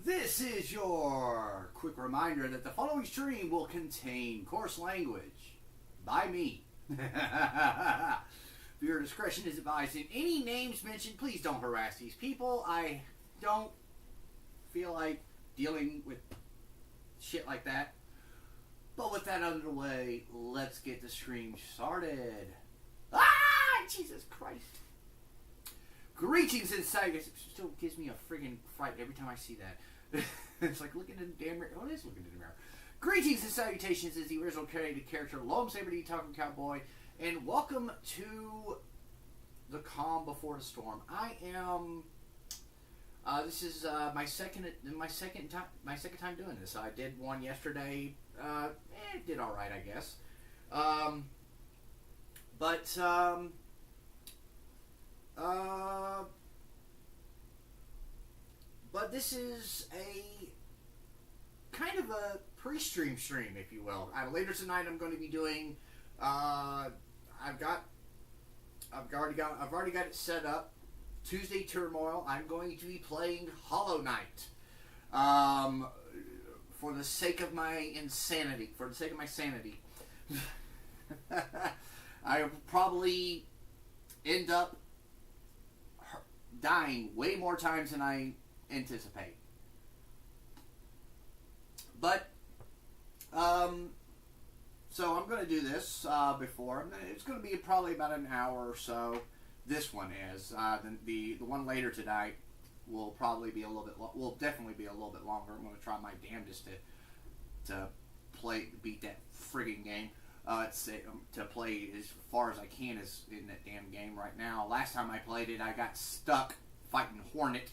This is your quick reminder that the following stream will contain coarse language by me. Viewer discretion is advised. In any names mentioned, please don't harass these people. I don't feel like dealing with shit like that. But with that out of the way, let's get the stream started. Ah! Jesus Christ. Greetings inside. It still gives me a friggin' fright every time I see that. It's like looking in the damn mirror. Oh, it is looking in the mirror. Greetings and salutations is the original created character, Lone Saber D Talking Cowboy, and welcome to the calm before the storm. I am. This is my second time doing this. I did one yesterday. It did all right, I guess. But this is a kind of a pre-stream stream, if you will. Later tonight, I'm going to be doing. I've already got it set up. Tuesday Turmoil. I'm going to be playing Hollow Knight. For the sake of my insanity. For the sake of my sanity. I'll probably end up dying way more times than I anticipate. But, so I'm going to do this before. It's going to be probably about an hour or so. This one is. The one later tonight will probably be a little bit, will definitely be a little bit longer. I'm going to try my damnedest to beat that friggin' game. To play as far as I can is in that damn game right now. Last time I played it, I got stuck fighting Hornet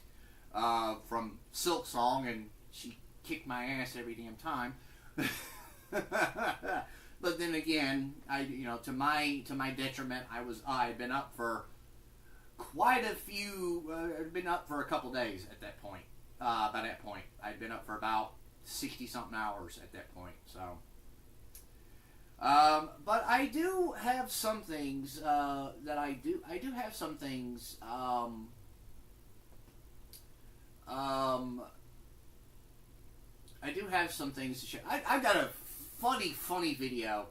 from Silk Song, and she kicked my ass every damn time. But then again, to my detriment, I had been up for quite a few. I'd been up for a couple days at that point. By that point, I'd been up for about 60-something hours at that point. So. But I do have some things that I do have some things. I do have some things to share. I've got a funny video.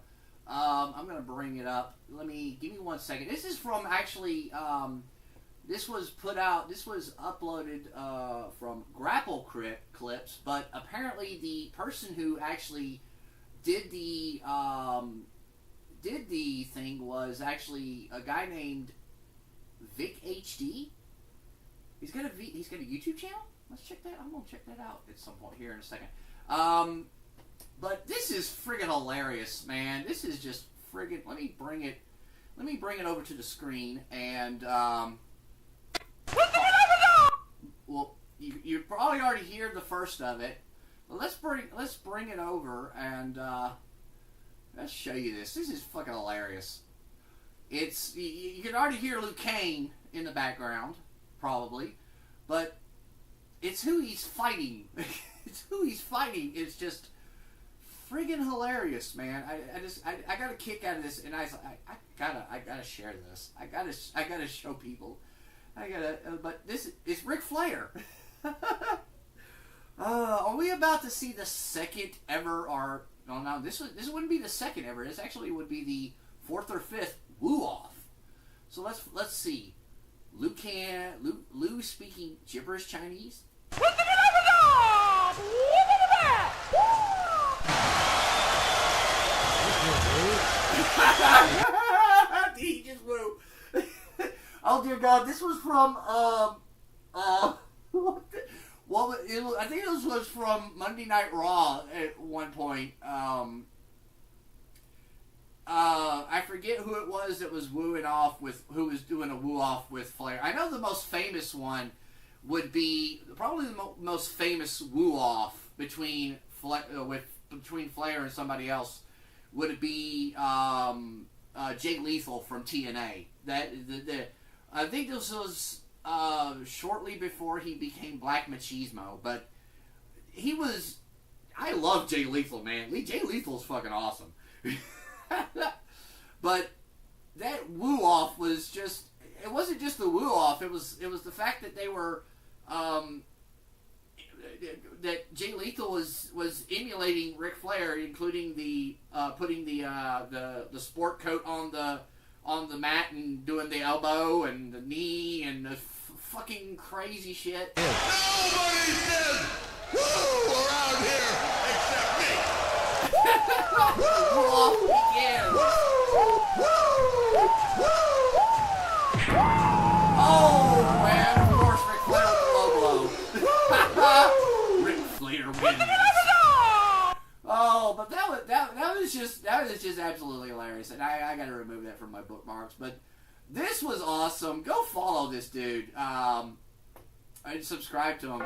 I'm gonna bring it up. Give me 1 second. This is from actually. This was uploaded from Grapple Clips, but apparently the person who actually did the thing was actually a guy named Vic HD. He's got a YouTube channel. Let's check that. I'm gonna check that out at some point here in a second. But this is friggin' hilarious, man. This is just friggin'. Let me bring it over to the screen and well, you probably already hear the first of it. Well, let's bring it over and let's show you this. This is fucking hilarious. It's you can already hear Liu Kang in the background, probably, but it's who he's fighting. It's who he's fighting. It's just friggin' hilarious, man. I got a kick out of this, and I gotta share this. I gotta show people. But this is Ric Flair. Are we about to see the second ever, or no, this wouldn't be the second ever. This actually would be the fourth or fifth woo-off. So let's see. Liu speaking gibberish Chinese. He just woo. Oh dear God, this was from well, I think this was from Monday Night Raw at one point. I forget who it was that was who was doing a woo off with Flair. I know the most famous one would be probably the most famous woo off between Flair and somebody else would be Jay Lethal from TNA. I think this was shortly before he became Black Machismo, but I love Jay Lethal, man. Jay Lethal's fucking awesome. But that woo-off was just, it wasn't just the woo-off, it was the fact that they were, that Jay Lethal was emulating Ric Flair, including the putting the sport coat on the mat and doing the elbow and the knee and the fucking crazy shit. Nobody says woo around here except me. Off begins. Oh man, of course Ric Flair with the low blow. Ric Flair wins. Oh, but that was just absolutely hilarious, and I got to remove that from my bookmarks. But this was awesome. Go follow this dude. And subscribe to him.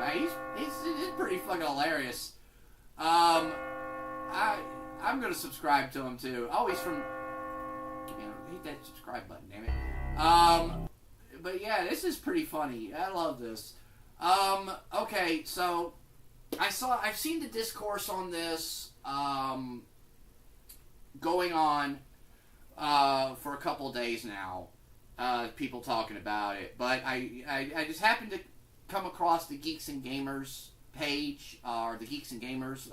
He's pretty fucking hilarious. I'm gonna subscribe to him too. Oh, he's from. Hit that subscribe button, damn it. But yeah, this is pretty funny. I love this. Okay, so I've seen the discourse on this going on for a couple days now. People talking about it, but I just happened to come across the Geeks and Gamers page, or the Geeks and Gamers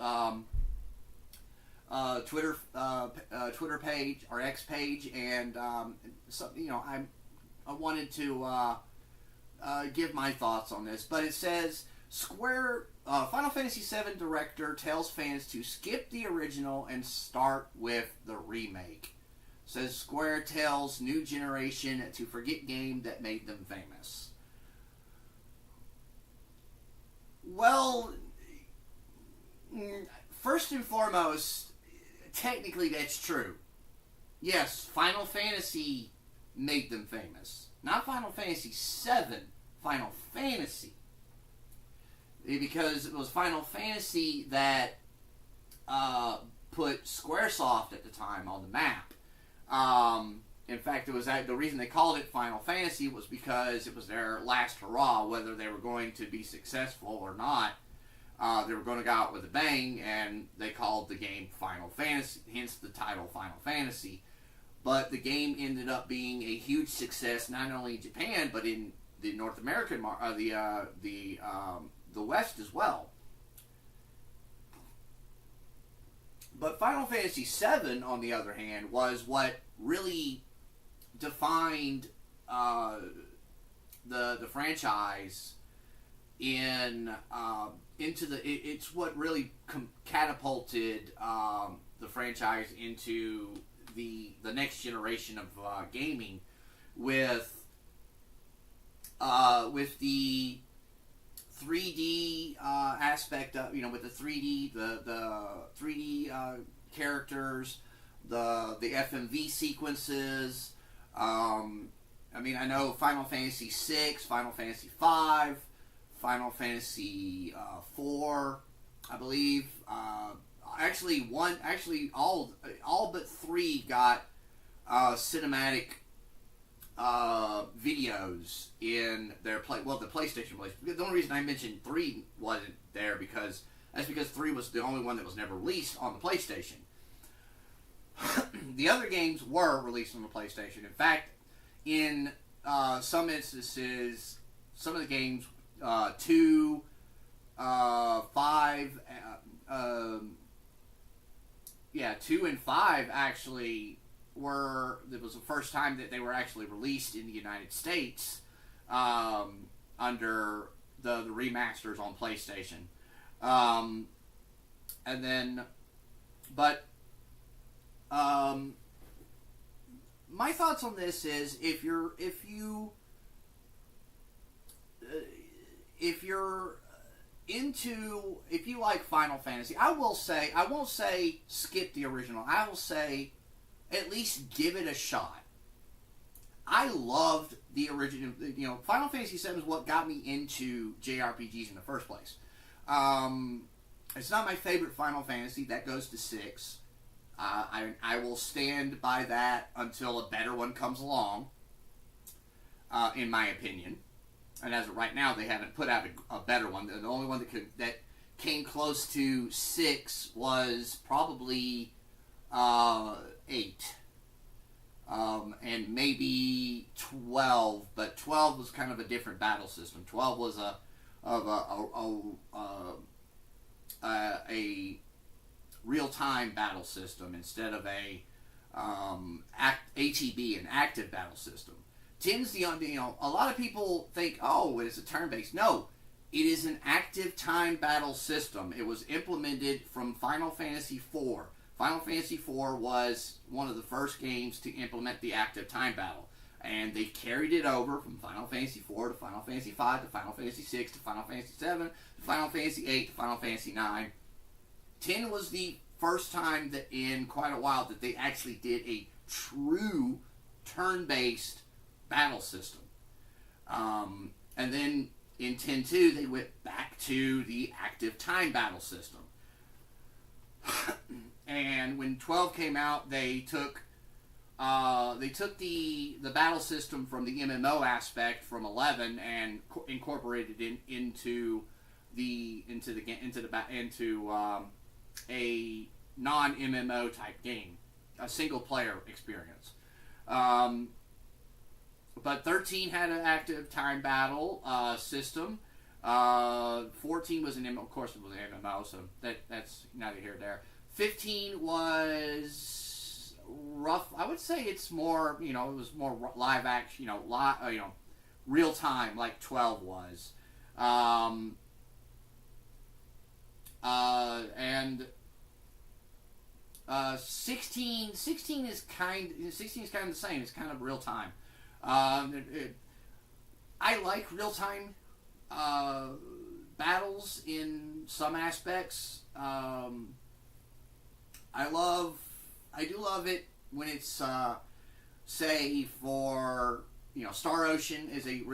Twitter page or X page, and so, I wanted to give my thoughts on this, but it says Square Final Fantasy VII director tells fans to skip the original and start with the remake. Says Square tells new generation to forget game that made them famous. Well, first and foremost, technically that's true. Yes, Final Fantasy made them famous. Not Final Fantasy VII, Final Fantasy. Because it was Final Fantasy that put Squaresoft at the time on the map. In fact, it was the reason they called it Final Fantasy was because it was their last hurrah, whether they were going to be successful or not. They were going to go out with a bang, and they called the game Final Fantasy, hence the title Final Fantasy. But the game ended up being a huge success, not only in Japan, but in the North American the West as well. But Final Fantasy VII, on the other hand, was what really defined the franchise it's what really catapulted the franchise into the next generation of gaming with the 3D aspect of, with the 3D the 3D characters, the FMV sequences. I know Final Fantasy VI, Final Fantasy V, Final Fantasy IV, I believe. All but 3 got cinematic videos in their the PlayStation place. The only reason I mentioned 3 wasn't there because 3 was the only one that was never released on the PlayStation. The other games were released on the PlayStation. In fact, in some instances, some of the games 2, 5, 2 and 5 actually it was the first time that they were actually released in the United States under the remasters on PlayStation. My thoughts on this is if you like Final Fantasy, I won't say skip the original. I will say at least give it a shot. I loved the original. Final Fantasy VII is what got me into JRPGs in the first place. It's not my favorite Final Fantasy. That goes to 6. I will stand by that until a better one comes along, in my opinion. And as of right now, they haven't put out a better one. The only one that came close to 6 was probably 8. And maybe 12, but 12 was kind of a different battle system. 12 was a of a real-time battle system instead of a ATB, an active battle system. 10's a lot of people think, oh, it's a turn-based. No, it is an active time battle system. It was implemented from Final Fantasy IV. Final Fantasy IV was one of the first games to implement the active time battle. And they carried it over from Final Fantasy IV to Final Fantasy V to Final Fantasy VI to Final Fantasy VII to Final Fantasy VIII to Final Fantasy IX. 10 was the first time that in quite a while that they actually did a true turn-based battle system. And then in 10.2 they went back to the active time battle system. And when 12 came out, they took the battle system from the MMO aspect from 11 and incorporated it into a non-MMO type game, a single player experience. But 13 had an active time battle system. 14 was of course it was an MMO, so that's neither here nor there. 15 was rough. I would say it's more, it was more live action, real time like 12 was. And 16 is kind of the same. It's kind of real time. I like real time battles in some aspects. I do love it when it's say for Star Ocean is a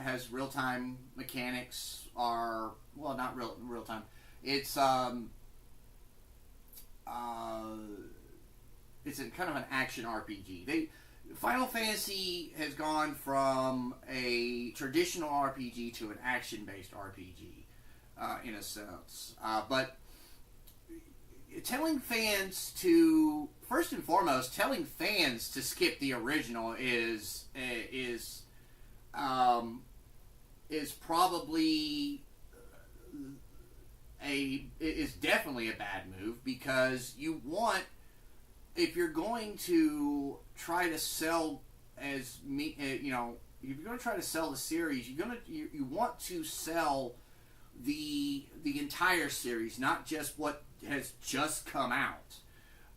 has real time mechanics, or not real time. It's it's a kind of an action RPG. Final Fantasy has gone from a traditional RPG to an action-based RPG, in a sense. But first and foremost, telling fans to skip the original is probably is definitely a bad move, because if you're going to try to sell if you're going to try to sell the series, you want to sell the entire series, not just what has just come out.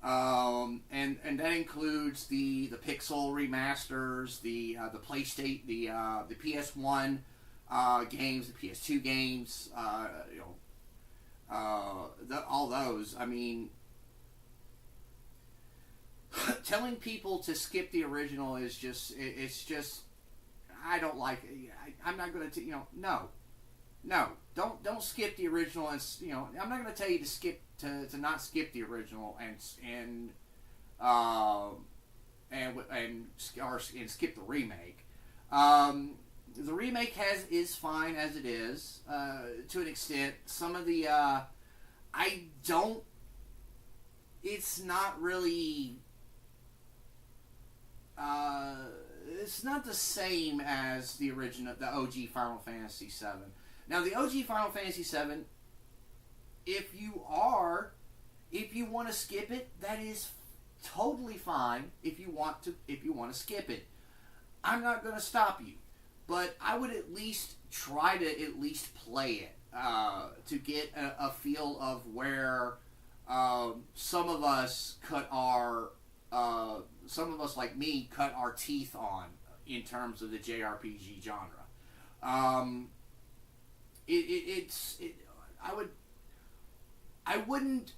And that includes the Pixel remasters, the PlayStation, the PS1 games, the PS2 games, all those. I mean, telling people to skip the original is just, I don't like it. I'm not going to, no, don't skip the original. And I'm not going to tell you to not skip the original and skip the remake. The remake is fine as it is, to an extent. Some of the it's not really. It's not the same as the original, the OG Final Fantasy VII. Now, the OG Final Fantasy VII, if you want to skip it, that is totally fine. If you want to skip it, I'm not going to stop you, but I would at least try to play it to get a feel of where some of us like me cut our teeth on in terms of the JRPG genre. I wouldn't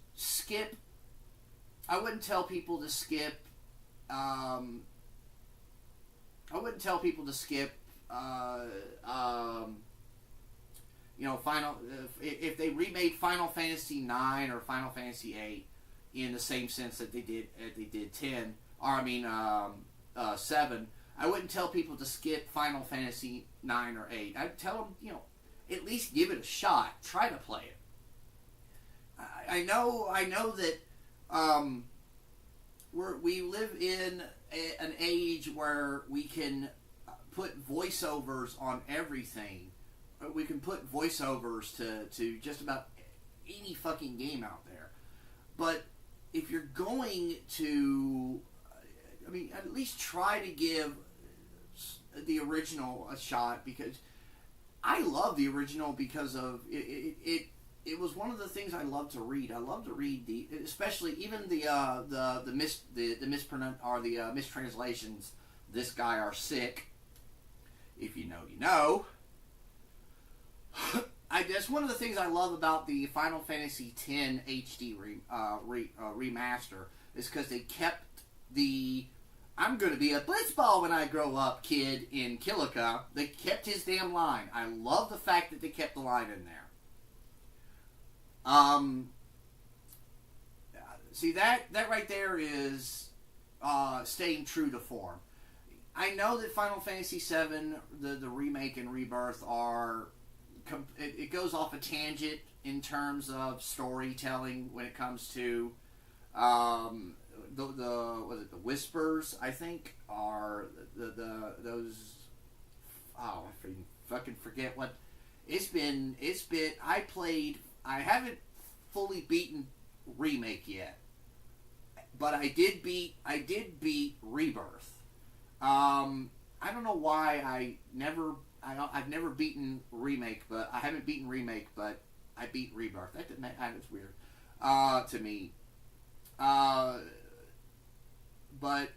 tell people to skip. I wouldn't tell people to skip. If they remade Final Fantasy IX or Final Fantasy VIII in the same sense that they did 10, or 7. I wouldn't tell people to skip Final Fantasy 9 or 8. I'd tell them, at least give it a shot. Try to play it. I know that we live in an age where we can put voiceovers on everything, voiceovers to just about any fucking game out there. But if you're going to, I mean, at least try to give the original a shot, because I love the original because of it was one of the things I love to read. I love to read especially even the mistranslations. This guy are sick. If you know, you know. That's one of the things I love about the Final Fantasy X HD remaster, is because they kept the "I'm going to be a blitzball when I grow up" kid in Kilika. They kept his damn line. I love the fact that they kept the line in there. See, that right there is staying true to form. I know that Final Fantasy VII, the remake and rebirth, it goes off a tangent in terms of storytelling when it comes to the Whispers, I think, are those. Oh, I fucking forget what it's been. I haven't fully beaten remake yet, but I did beat Rebirth. I don't know why I've never beaten remake, but I haven't beaten remake, but I beat Rebirth. That was weird to me. But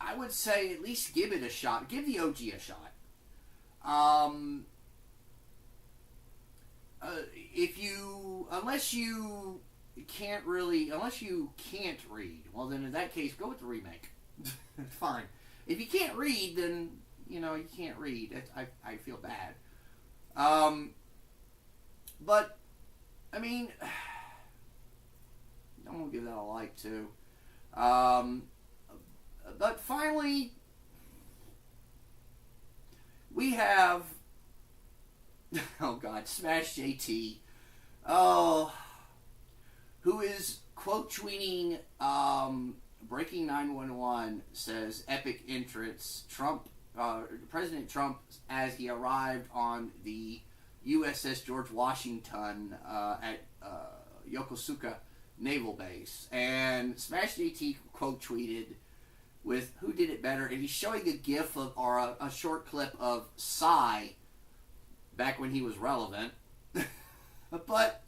I would say at least give it a shot. Give the OG a shot. Unless you can't read, well then in that case go with the remake. Fine. If you can't read, then you can't read. I feel bad. But I mean, I'm gonna give that a like too. But finally, we have Smash JT, who is quote tweeting. Breaking 911 says epic entrance. President Trump, as he arrived on the USS George Washington at Yokosuka Naval Base, and Smash JT quote tweeted with "Who did it better?" and he's showing a GIF or a short clip of Psy back when he was relevant. But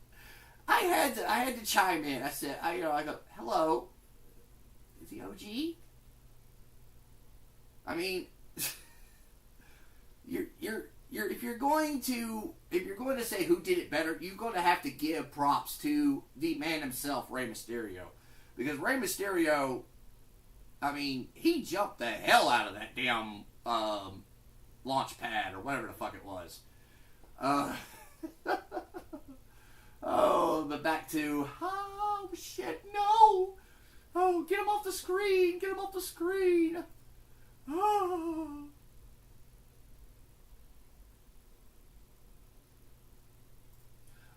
I had to chime in. I said, I go, hello. The OG? I mean, if you're going to say who did it better, you're going to have to give props to the man himself, Rey Mysterio, because Rey Mysterio, I mean, he jumped the hell out of that damn launch pad or whatever the fuck it was. But back to shit, no. Oh, get him off the screen! Get him off the screen! Oh.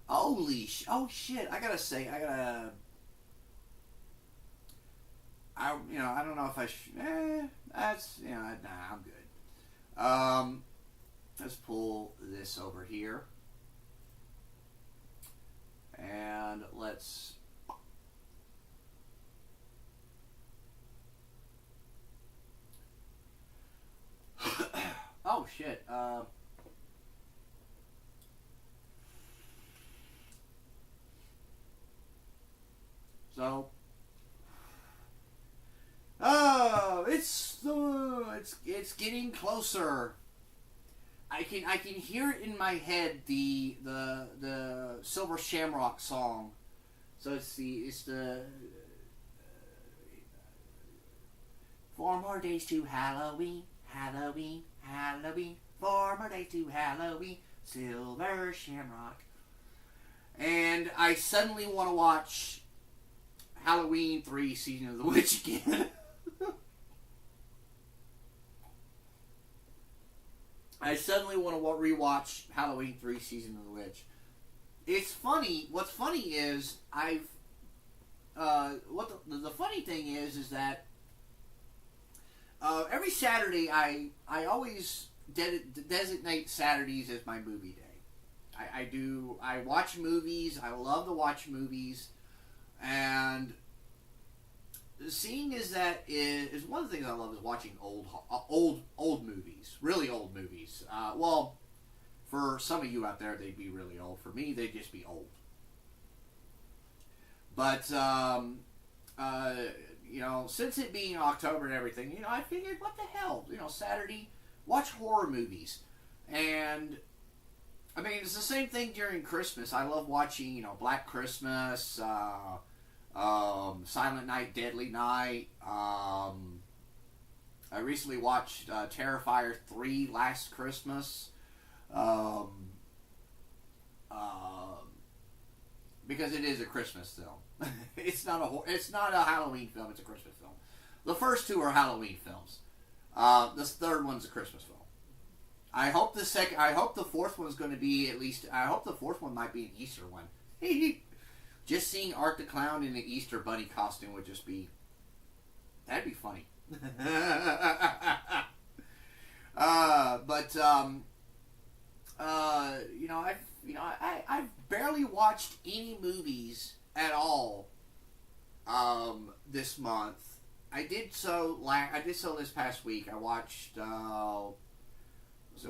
Holy oh shit! I don't know if I that's nah, I'm good. Let's pull this over here, and let's. Oh shit. It's getting closer. I can hear it in my head, the Silver Shamrock song. So it's the 4 more days to Halloween, Halloween, Halloween. 4 more days to Halloween, Silver Shamrock. And I suddenly want to watch Halloween 3 Season of the Witch again. I suddenly want to rewatch Halloween 3 Season of the Witch. It's funny. What's funny is the funny thing is that every Saturday I always designate Saturdays as my movie day. I watch movies. I love to watch movies, and seeing is one of the things I love is watching old movies, really old movies. Well, for some of you out there, they'd be really old. For me, they'd just be old. But since it being October and everything, I figured, what the hell, Saturday, watch horror movies, and I mean, it's the same thing during Christmas. I love watching, Black Christmas, Silent Night, Deadly Night. I recently watched Terrifier 3 last Christmas. Because it is a Christmas film. It's not a Halloween film. It's a Christmas film. The first two are Halloween films. This third one's a Christmas film. I hope the fourth one's going to be I hope the fourth one might be an Easter one. Just seeing Art the Clown in an Easter bunny costume would just be, that'd be funny. I've barely watched any movies at all this month. I did so this past week. I watched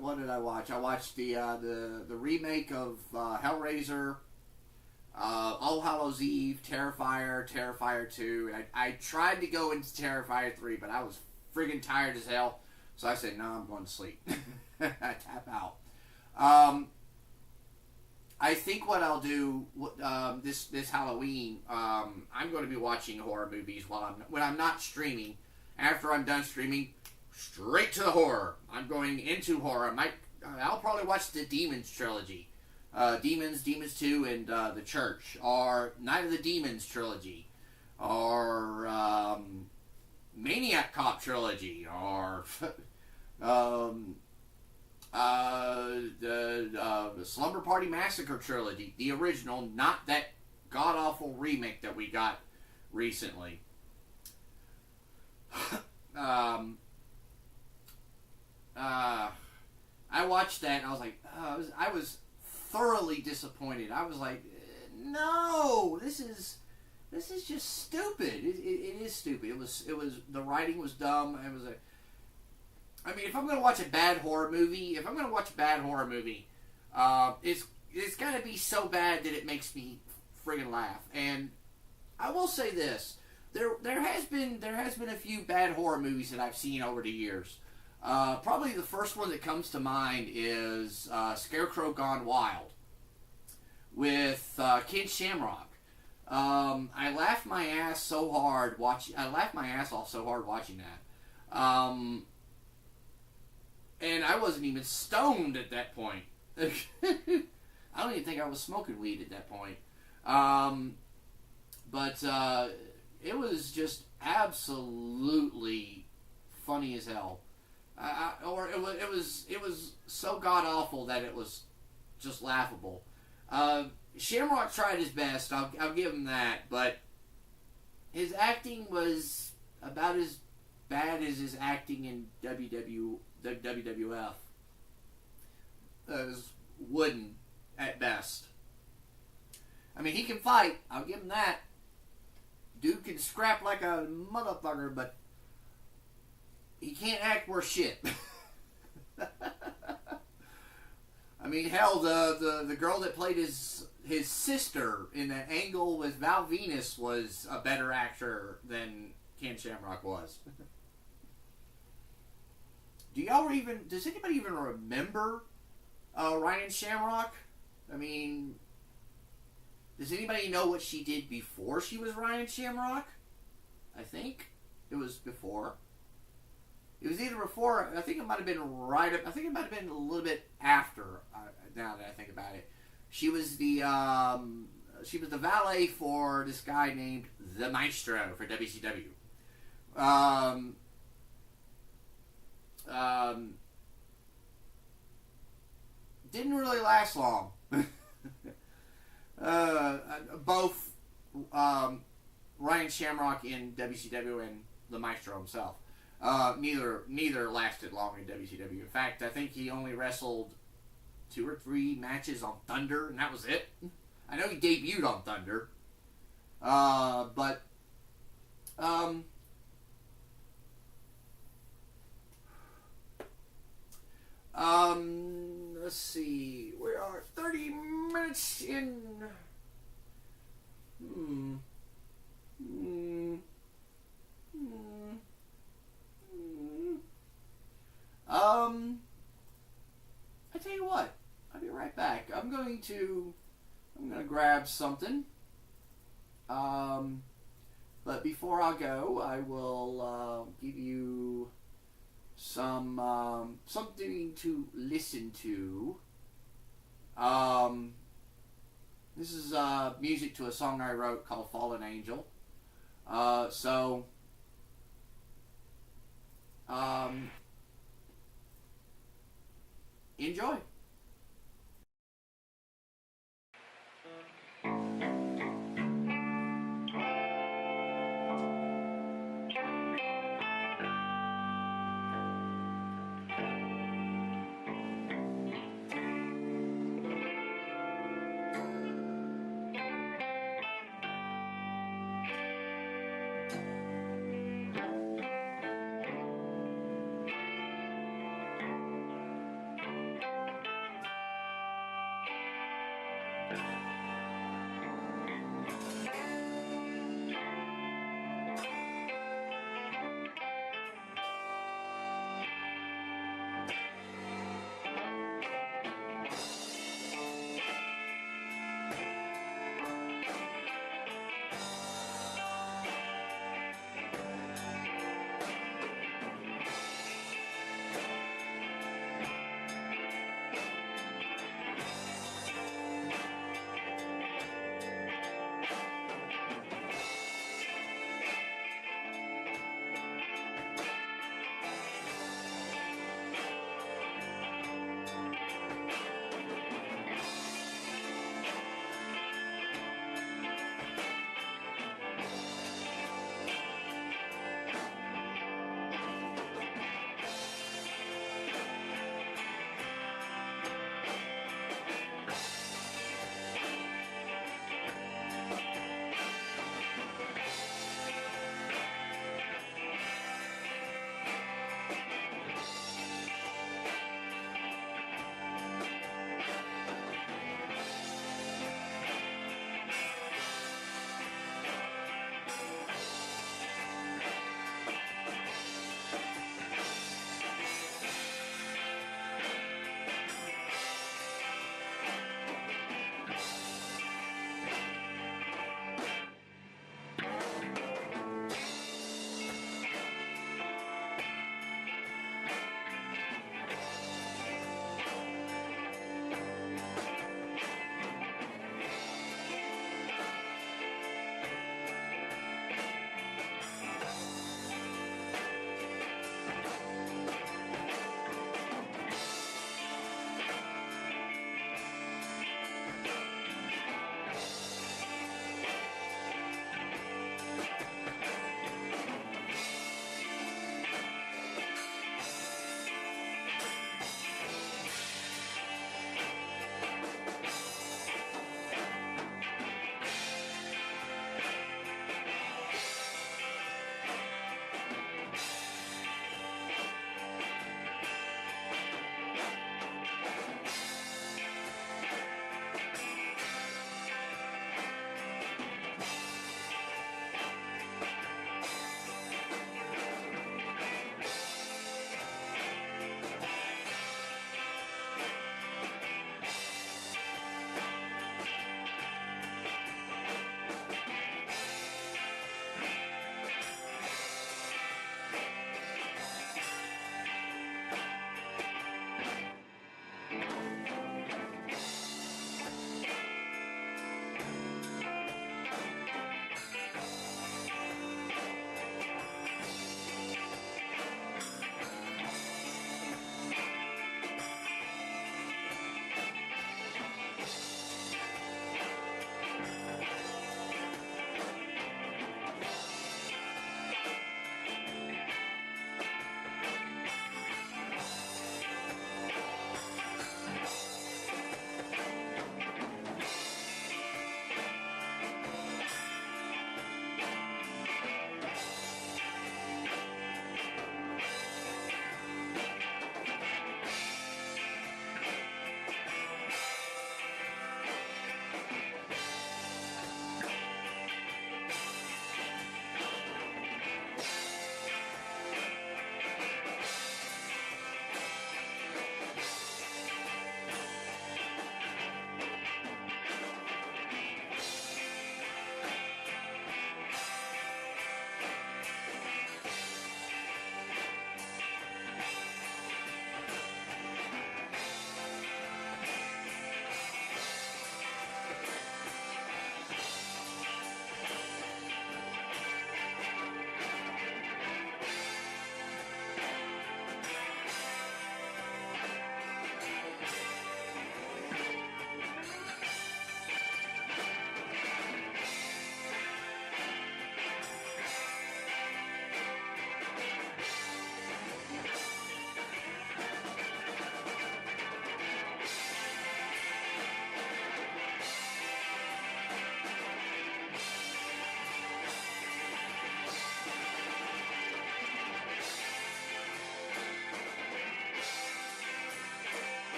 what did I watch? I watched the remake of Hellraiser, All Hallows Eve, Terrifier 2. I tried to go into Terrifier 3, but I was friggin' tired as hell. So I said, no, I'm going to sleep. I tap out. I think what I'll do this Halloween, I'm going to be watching horror movies when I'm not streaming. After I'm done streaming, straight to the horror. I'm going into horror. I'll probably watch the Demons trilogy, Demons 2, and The Church, or Night of the Demons trilogy, or Maniac Cop trilogy, or the Slumber Party Massacre trilogy, the original, not that god-awful remake that we got recently. I watched that and I was like, I was thoroughly disappointed. I was like, no, this is just stupid. It is stupid. It was the writing was dumb. I mean, if I'm going to watch a bad horror movie, it's got to be so bad that it makes me friggin' laugh. And I will say this: there has been a few bad horror movies that I've seen over the years. Probably the first one that comes to mind is Scarecrow Gone Wild with Ken Shamrock. I laughed my ass off so hard watching that. And I wasn't even stoned at that point. I don't even think I was smoking weed at that point. But it was just absolutely funny as hell. It was so god awful that it was just laughable. Shamrock tried his best. I'll give him that, but his acting was about as bad as his acting in WWF. It was wooden at best. I mean, he can fight. I'll give him that. Dude can scrap like a motherfucker, but he can't act worth shit. I mean, hell, the girl that played his sister in that Angle with Val Venus was a better actor than Ken Shamrock was. Does anybody even remember Ryan Shamrock? I mean, does anybody know what she did before she was Ryan Shamrock? I think it was before. It was either before. I think it might have been right up. I think it might have been a little bit after. Now that I think about it, she was the valet for this guy named the Maestro for WCW. Didn't really last long. Both Ryan Shamrock in WCW and the Maestro himself. Neither lasted long in WCW. In fact, I think he only wrestled 2 or 3 matches on Thunder, and that was it. I know he debuted on Thunder, but let's see. We are 30 minutes in. I tell you what. I'll be right back. I'm gonna grab something. But before I go, I will give you some something to listen to. This is music to a song I wrote called "Fallen Angel." Enjoy.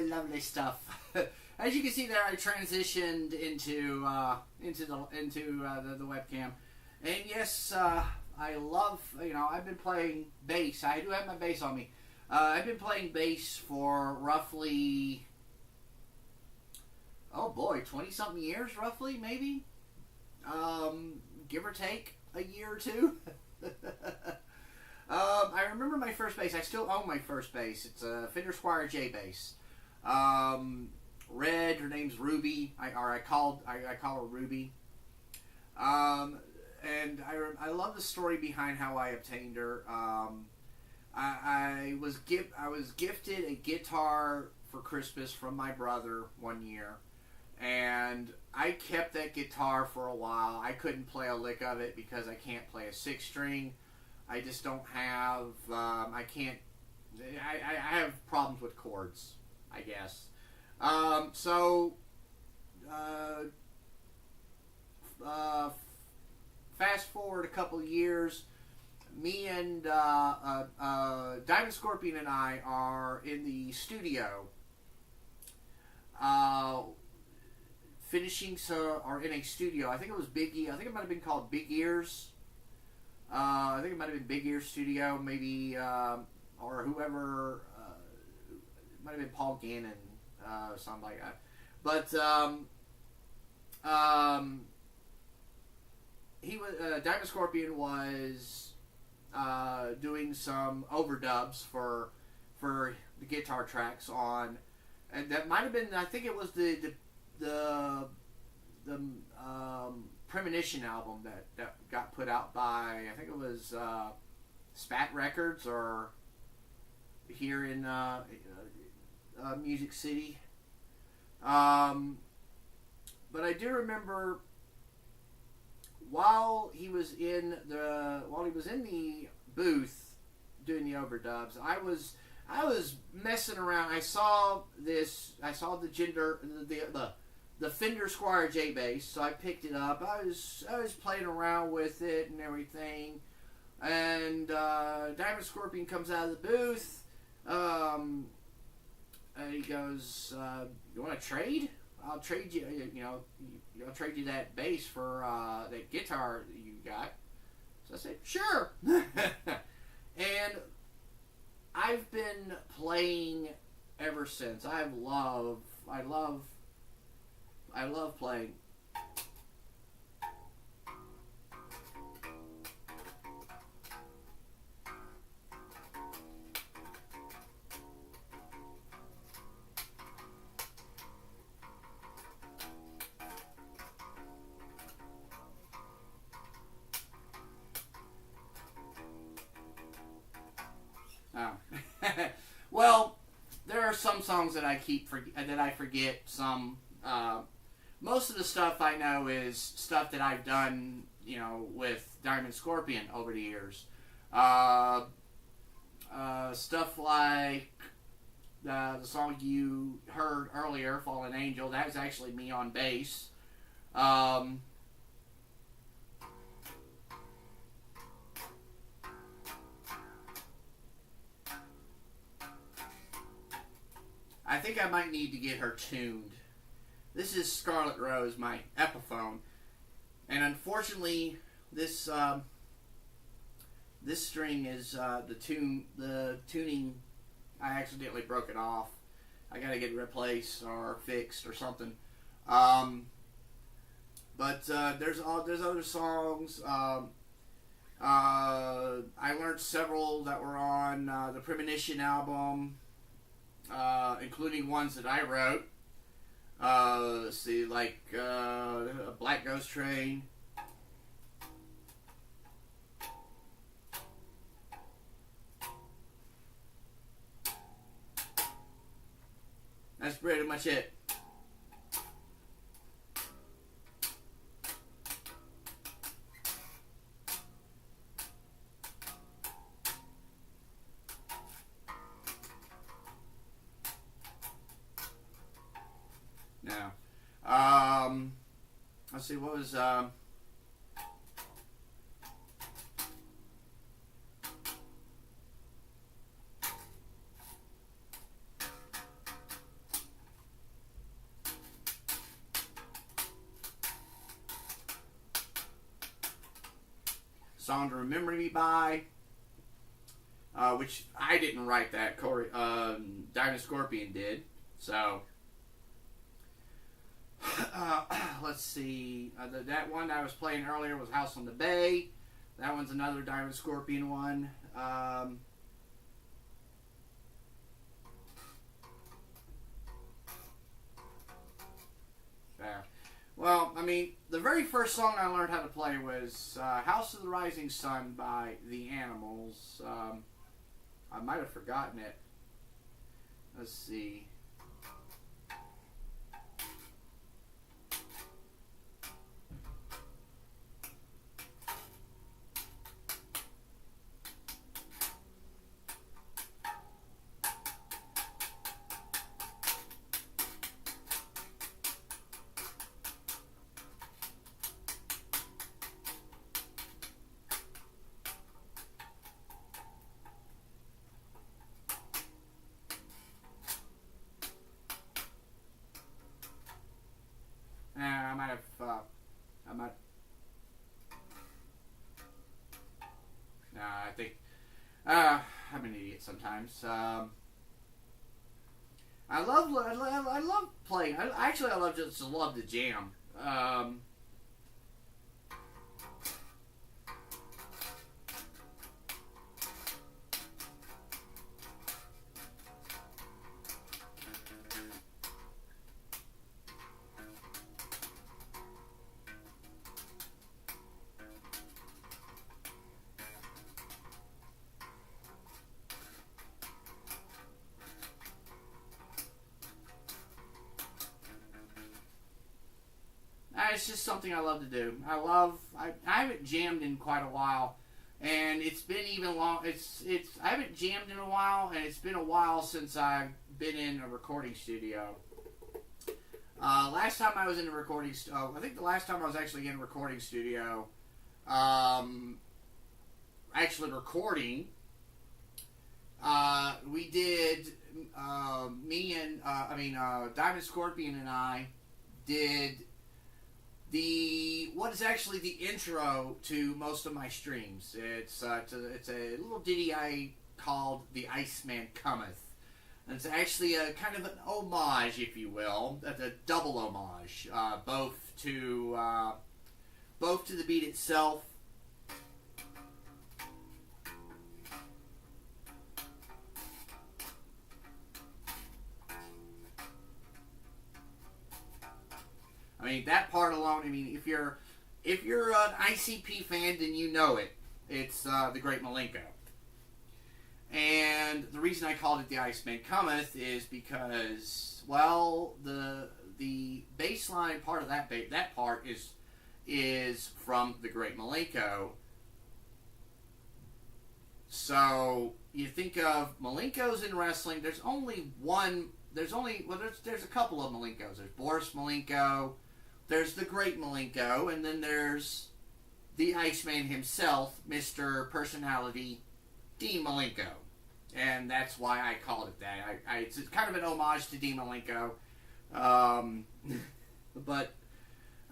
lovely stuff. As you can see there, I transitioned into the webcam, and yes, I love, I've been playing bass. I do have my bass on me. I've been playing bass for roughly, oh boy, 20-something years, roughly, maybe, give or take a year or two. I remember my first bass. I still own my first bass. It's a Fender Squier J bass. Red, her name's Ruby. I call her Ruby. And I love the story behind how I obtained her. I was gifted a guitar for Christmas from my brother one year, and I kept that guitar for a while. I couldn't play a lick of it because I can't play a 6-string. I just don't have. I can't. I have problems with chords, I guess. Fast forward a couple years, me and Diamond Scorpion and I are in the studio, finishing or in a studio. I think it was I think it might have been called Big Ears. I think it might have been Big Ears Studio, maybe, or whoever. It might have been Paul Gannon, something like that. But he was Diamond Scorpion was doing some overdubs for the guitar tracks on, and that might have been, I think it was the Premonition album that got put out by, I think it was Spat Records, or here in Music City. But I do remember while he was in the booth doing the overdubs, I was messing around. I saw the Fender Squier J bass, so I picked it up. I was playing around with it and everything, and Diamond Scorpion comes out of the booth, and he goes, "You want to trade? I'll trade you. I'll trade you that bass for that guitar that you got." So I said, "Sure." And I've been playing ever since. I love playing. Well, there are some songs that I forget. Some, most of the stuff I know is stuff that I've done, with Diamond Scorpion over the years. Stuff like the song you heard earlier, "Fallen Angel." That was actually me on bass. I think I might need to get her tuned. This is Scarlet Rose, my Epiphone, and unfortunately, this string is the tuning. I accidentally broke it off. I gotta get it replaced or fixed or something. But there's other songs. I learned several that were on the Premonition album. Including ones that I wrote. Let's see, like Black Ghost Train. That's pretty much it. Now, let's see, what was, song to remember me by, which I didn't write that. Diamond Scorpion did. So, let's see. That one I was playing earlier was House on the Bay. That one's another Diamond Scorpion one. Yeah. Well, I mean, the very first song I learned how to play was House of the Rising Sun by The Animals. I might have forgotten it. Let's see. I might have, I think, I'm an idiot sometimes. I love playing. I love to jam. It's just something I love to do. I haven't jammed in quite a while, and it's been even long. I haven't jammed in a while, and it's been a while since I've been in a recording studio. Last time I was in a recording studio, I think the last time I was actually in a recording studio, actually recording, we did, Diamond Scorpion and I did what is actually the intro to most of my streams. It's a little ditty I called "The Iceman Cometh." And it's actually a kind of an homage, if you will, a double homage, both to the beat itself. I mean, that part alone. I mean, if you're an ICP fan, then you know it. It's the Great Malenko. And the reason I called it "The Iceman Cometh" is because, well, the bass line part of that part is from the Great Malenko. So you think of Malenkos in wrestling. There's a couple of Malenkos. There's Boris Malenko. There's the Great Malenko, and then there's the Iceman himself, Mr. Personality, Dean Malenko. And that's why I called it that. It's kind of an homage to Dean Malenko. But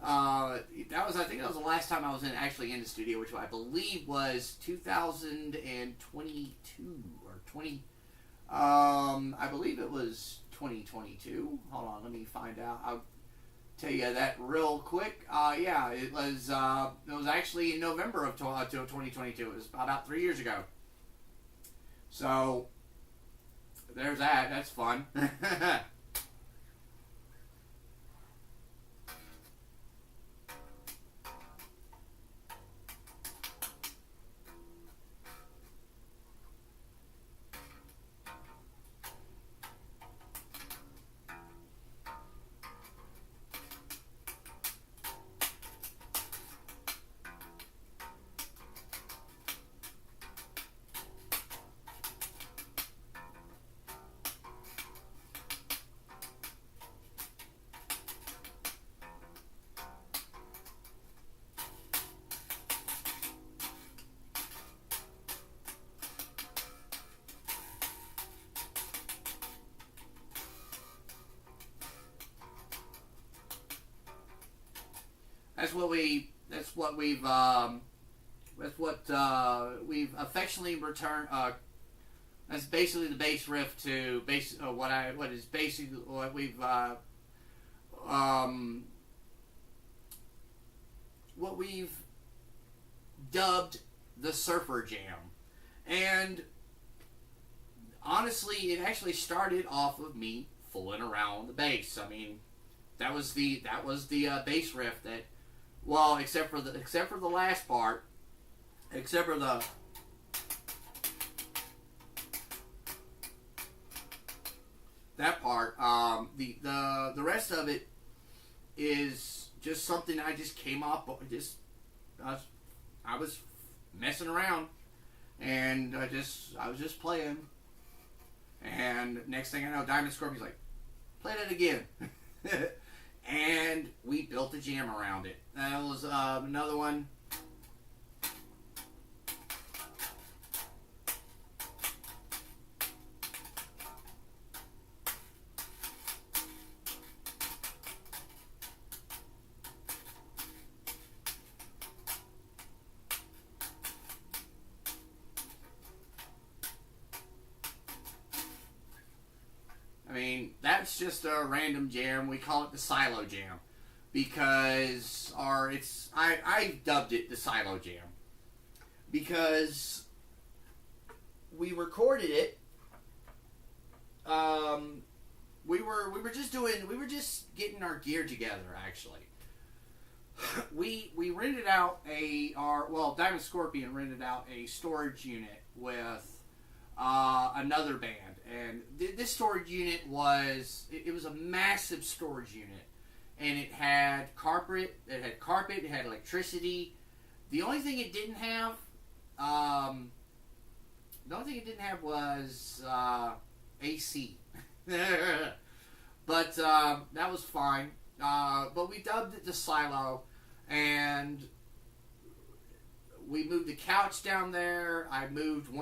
I think that was the last time I was actually in the studio, which I believe was 2022 or 20. I believe it was 2022. Hold on, let me find out. I'll tell you that real quick. Yeah, it was actually in November of 2022. It was about 3 years ago. So there's that. That's fun. That's what we've That's what we've affectionately returned. That's basically the bass riff to what we've what we've dubbed the Surfer Jam. And honestly, it actually started off of me fooling around the bass. I mean, that was the bass riff that, well, except for the last part, except for the that part. The rest of it is just something I just came up. I was messing around, and I was just playing. And next thing I know, Diamond Scorpion's like, play that again. And we built a jam around it. That was another one. I mean, that's just a random jam. We call it the Silo Jam because I dubbed it the Silo Jam because we recorded it. We were just getting our gear together. Actually, we rented out Diamond Scorpion rented out a storage unit with another band. And this storage unit was a massive storage unit, and it had carpet, it had electricity. The only thing it didn't have, was AC. But that was fine. But we dubbed it the Silo, and we moved the couch down there. I moved the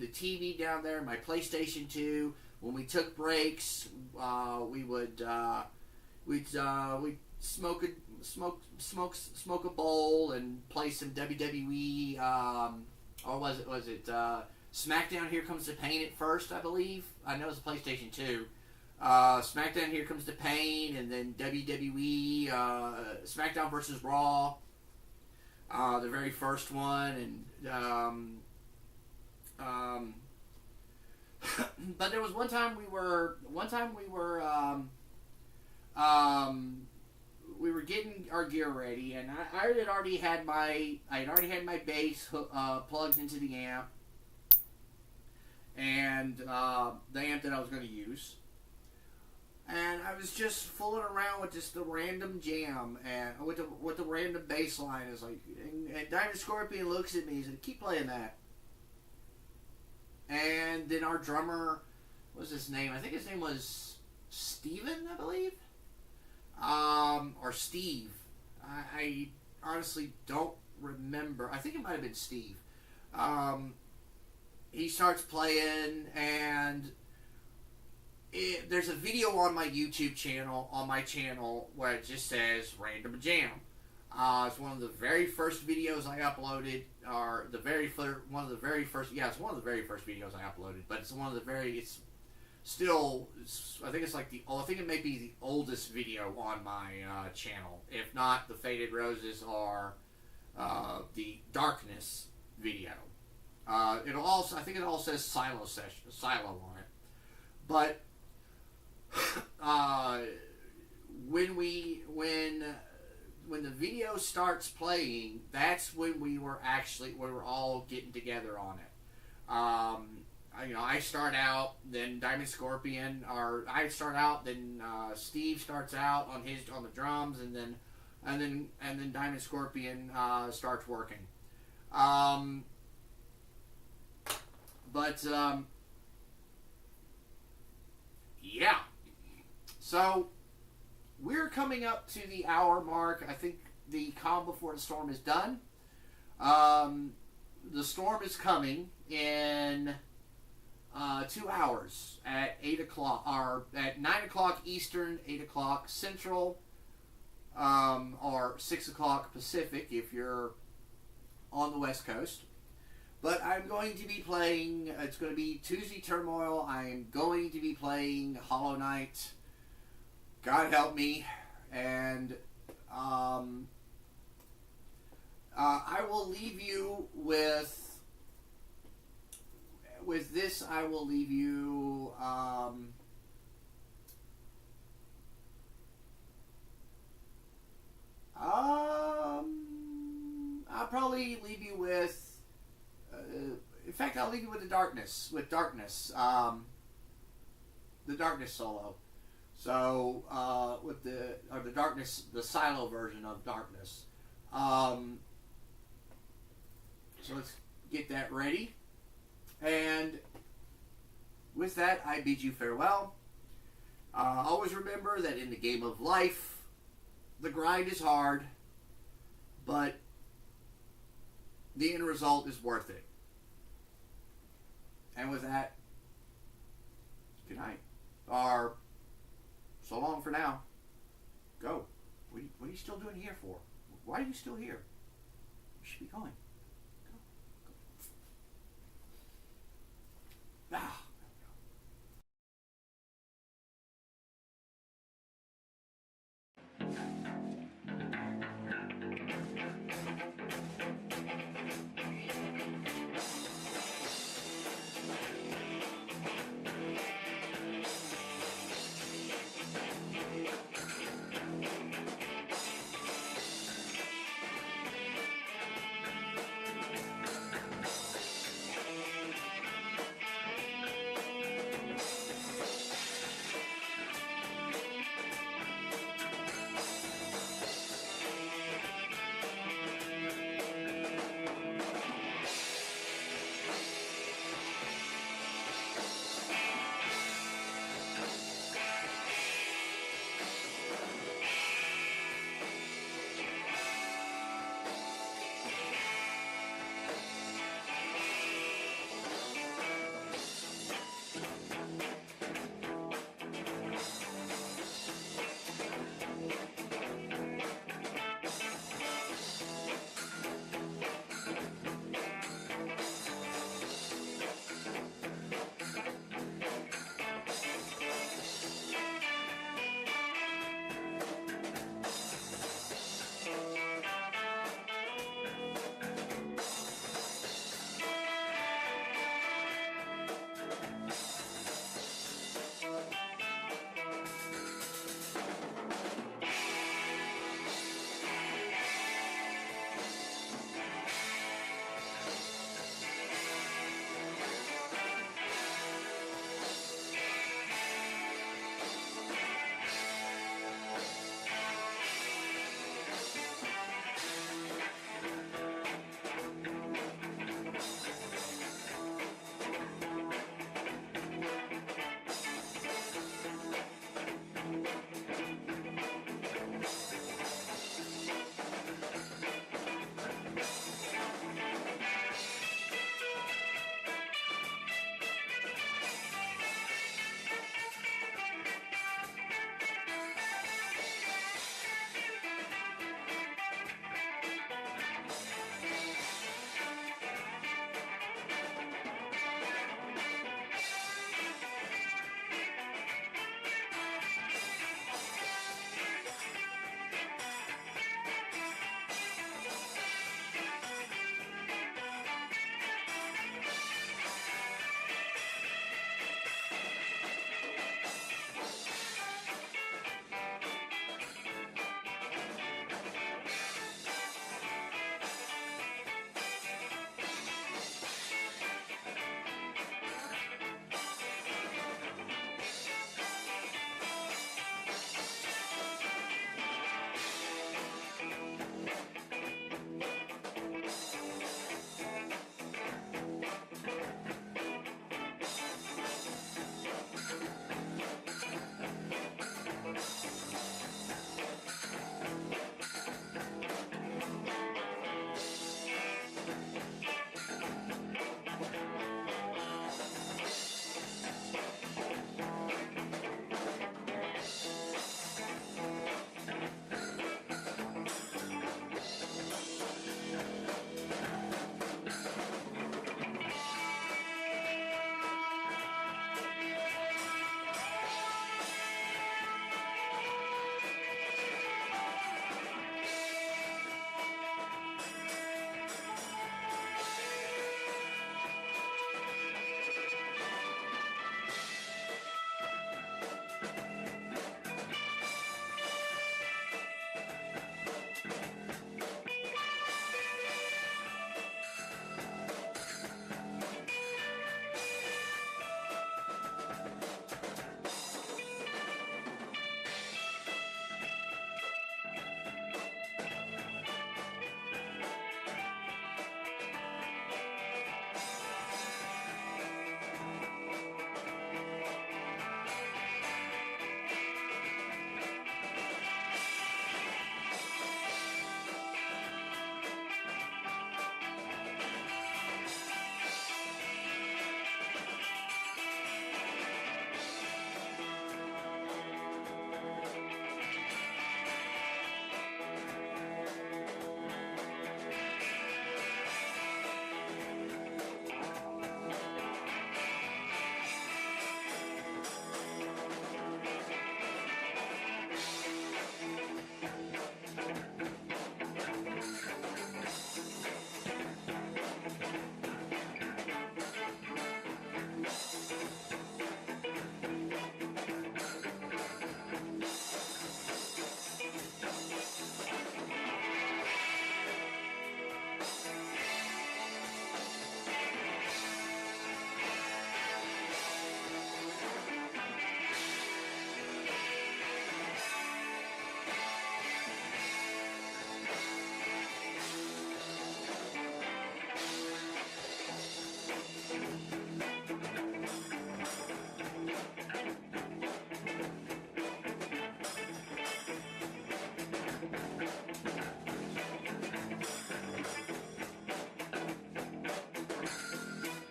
TV down there, my PlayStation 2. When we took breaks, we'd smoke a bowl and play some WWE. Or was it SmackDown? Here Comes the Pain at first, I believe. I know it's a PlayStation 2. SmackDown Here Comes the Pain, and then WWE SmackDown versus Raw. The very first one, and but there was one time we were getting our gear ready, and I had already had my bass plugged into the amp, and the amp that I was going to use. And I was just fooling around with just the random jam and with the random bass line. Is like, and Diamond Scorpion looks at me and said, "Keep playing that." And then our drummer, what was his name? I think his name was Steven, I believe, or Steve. I honestly don't remember. I think it might have been Steve. He starts playing, and there's a video on my YouTube channel, where it just says Random Jam. It's one of the very first videos I uploaded, or one of the very first videos I uploaded, but it's I think it may be the oldest video on my channel, if not the Faded Roses or the Darkness video. I think it all says Silo on it, but when the video starts playing, that's when we were all getting together on it. I start out, then Diamond Scorpion, or I start out, then Steve starts out on the drums, and then Diamond Scorpion starts working. Yeah. So, we're coming up to the hour mark. I think the Calm Before the Storm is done. The storm is coming in 2 hours at 8 o'clock, or at 9 o'clock Eastern, 8 o'clock Central. or 6 o'clock Pacific if you're on the West Coast. But I'm going to be playing, it's going to be Tuesday Turmoil. I'm going to be playing Hollow Knight. God help me. And I will leave you with this. I will leave you I'll probably leave you with in fact, I'll leave you with the Darkness, the Darkness solo. So with the Darkness, the Silo version of Darkness. So let's get that ready. And with that, I bid you farewell. Always remember that in the game of life, the grind is hard, but the end result is worth it. And with that, good night. Or so long for now. Go. What are you still doing here for? Why are you still here? You should be going.